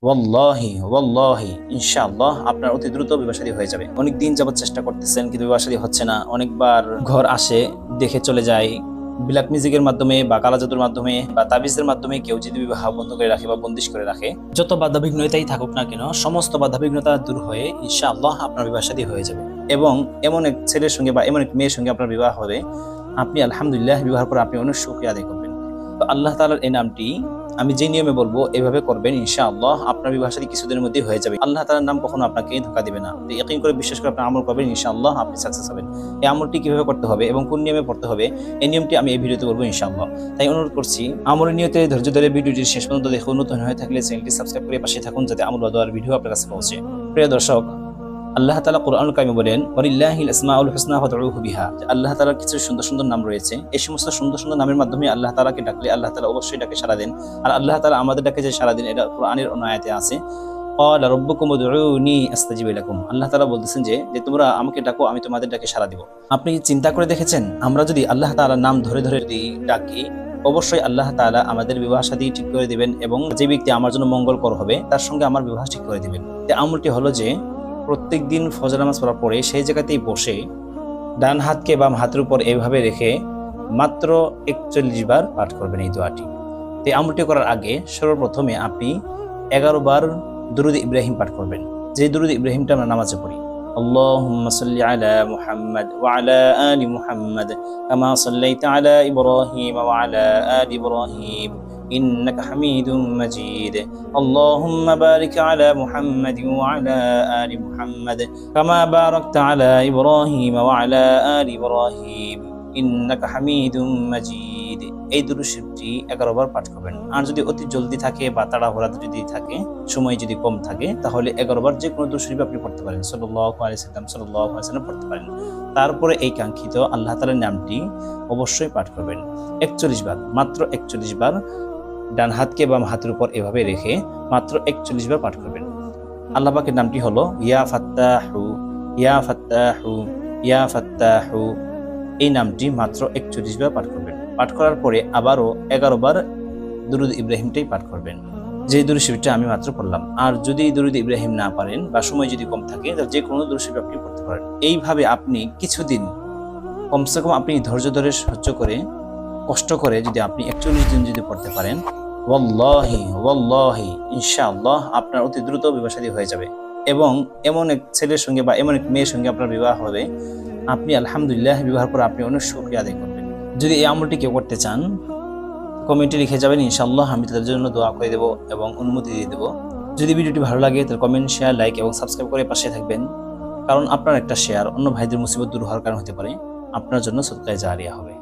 ওয়াল্লাহি ওয়াল্লাহি ইনশাআল্লাহ আপনার অতি দ্রুত বিবাহ শাদী হয়ে যাবে। অনেক দিন যাবত চেষ্টা করতেছেন কিন্তু বিবাহ শাদী হচ্ছে না। অনেকবার ঘর আসে, দেখে চলে যায়। ব্ল্যাক মিউজিকের মাধ্যমে বা কালা জাদুর মাধ্যমে বা তাবিজের মাধ্যমে কেউ যদি বিবাহ বন্ধ করে রাখে বা বন্দিশ করে রাখে, যত বাধাবিঘ্নতাই থাকুক না কেন, সমস্ত বাধাবিঘ্নতা দূর হয়ে ইনশাআল্লাহ আপনার বিবাহ শাদী হয়ে যাবে। এবং এমন এক ছেলের সঙ্গে বা এমন এক মেয়ের সঙ্গে আপনার বিবাহ হবে, আপনি আলহামদুলিল্লাহ বিবাহের পর আপনি অনেক শুকরিয়া আদায় করবেন। তো আল্লাহ তাআলার এই নামটি আমি যে নিয়মে বলবো এভাবে করবেন, ইনশাআল্লাহ আপনার বিবাহ শাদী কিছুদিনের মধ্যে হয়ে যাবে। আল্লাহ তাআলার নাম কখনো আপনাকে ধোঁকা দিবে না। তো ইয়াকিন করে বিশ্বাস করে আপনি আমল করবেন, ইনশাআল্লাহ আপনি সাকসেস হবেন। এই আমলটি কিভাবে করতে হবে এবং কোন নিয়মে পড়তে হবে, এই নিয়মটি আমি এই ভিডিওতে বলবো ইনশাআল্লাহ। তাই অনুরোধ করছি, আমলের নিয়তে ধৈর্য ধরে ভিডিওটি শেষ পর্যন্ত দেখুন। নতুন হয়ে থাকলে চ্যানেলটি সাবস্ক্রাইব করে পাশে থাকুন যাতে আমল বা দোয়ার ভিডিও আপনার কাছে পৌঁছে। প্রিয় দর্শক, আল্লাহ তাআলা কুরআনুল কারিমে বলেন, ওয়ালিল্লাহিল আসমাউল হুসনা ফাদউহু বিহা। আল্লাহ তাআলার কিছু সুন্দর সুন্দর নাম রয়েছে। এই সমস্ত সুন্দর সুন্দর নামের মাধ্যমে আল্লাহ তাআলাকে ডাকলে আল্লাহ তাআলা অবশ্যই ডাকে সাড়া দেন। আর আল্লাহ তাআলা আমাদের ডাকে যে সাড়া দেন, এটা কুরআনের অন্য আয়াতে আছে, ক্বালা রাব্বুকুম উদউনি আস্তাজিব লাকুম। আল্লাহ তাআলা বলতেছেন যে তোমরা আমাকে ডাকো, আমি তোমাদের ডাকে সাড়া দিব। আপনি চিন্তা করে দেখেছেন, আমরা যদি আল্লাহ তাআলার নাম ধরে ধরে যদি ডাকি, অবশ্যই আল্লাহ তাআলা আমাদের বিবাহ শাদী ঠিক করে দিবেন এবং যে ব্যক্তি আমার জন্য মঙ্গলকর হবে তার সঙ্গে আমার বিবাহ ঠিক করে দিবেন। এই আমলটি হলো যে প্রত্যেক দিন ফজর নামাজ পড়ার পরে সেই জায়গাতেই বসে ডান হাতকে বাম হাতের উপর এইভাবে রেখে মাত্র 41 বার পাঠ করবেন এই দোয়াটি। এই আমলটি করার আগে সর্বপ্রথমে আপনি 11 বার দুরূদ ইব্রাহিম পাঠ করবেন। যে দুরূদ ইব্রাহিমটা আমরা নামাজে পড়ি, আল্লাহুম্মা সাল্লি আলা মুহাম্মাদ ওয়া আলা আলি মুহাম্মাদ কামা সাল্লাইতা আলা ইব্রাহিম ওয়া আলা আলি ইব্রাহিম ইন্নাকা হামিদুম মাজিদ। আল্লাহুম্মা বারিক আলা মুহাম্মাদিন ওয়া আলা আলি মুহাম্মাদ কামা বারাকতা আলা ইব্রাহিম ওয়া আলা আলি ইব্রাহিম ইন্নাকা হামিদুম মাজিদ। এই দুরূদ শরীফটি 11 বার পাঠ করবেন। আর যদি অতি জলদি থাকে বা তাড়াহুড়া যদি থাকে, সময় যদি কম থাকে, তাহলে 11 বার যে কোনো দুরূদ শরীফ আপনি পড়তে পারেন, সাল্লাল্লাহু আলাইহি সাল্লাম পড়তে পারেন। তারপরে এই কাঙ্ক্ষিত আল্লাহ তাআলার নামটি অবশ্যই পাঠ করবেন 41 বার, মাত্র 41 বার ডান হাতকে বাম হাতের উপর এভাবে রেখে মাত্র 41 বার পাঠ করবেন। আল্লাহ পাকের নামটি হলো ইয়া ফাত্তাহু, ইয়া ফাত্তাহু, ইয়া ফাত্তাহু। এই নামটি মাত্র 41 বার পাঠ করবেন। পাঠ করার পরে আবারও 11 বার দুরূদ ইব্রাহিমটাই পাঠ করবেন, যে দুরূদ শরীফটা আমি মাত্র পড়লাম। আর যদি দুরূদ ইব্রাহিম না পারেন বা সময় যদি কম থাকে, তাহলে যে কোনো দুরূদ শরীফ আপনি পড়তে পারেন। এইভাবে আপনি কিছুদিন কমসে কম আপনি ধৈর্য ধরে সহ্য করে কষ্ট করে যদি আপনি 41 দিন যদি পড়তে পারেন, ওয়াল্লাহি ওয়াল্লাহি ইনশাআল্লাহ আপনার অতি দ্রুত বিবাহ শাদী হয়ে যাবে। এবং এমন এক ছেলের সঙ্গে বা এমন এক মেয়ের সঙ্গে আপনার বিবাহ হবে, আপনি আলহামদুলিল্লাহ বিবাহের পর আপনি অনেক শুকরিয়া আদায় করবেন। যদি এই আমলটি কেউ করতে চান, কমেন্টে লিখে যাবেন, ইনশাআল্লাহ আমি তাদের জন্য দোয়া করে দেবো এবং অনুমতি দিয়ে দেবো। যদি ভিডিওটি ভালো লাগে তাহলে কমেন্ট, শেয়ার, লাইক এবং সাবস্ক্রাইব করে পাশে থাকবেন। কারণ আপনার একটা শেয়ার অন্য ভাইদের মুসিবত দূর হওয়ার কারণ হতে পারে, আপনার জন্য সদকায়ে জারিয়া হবে।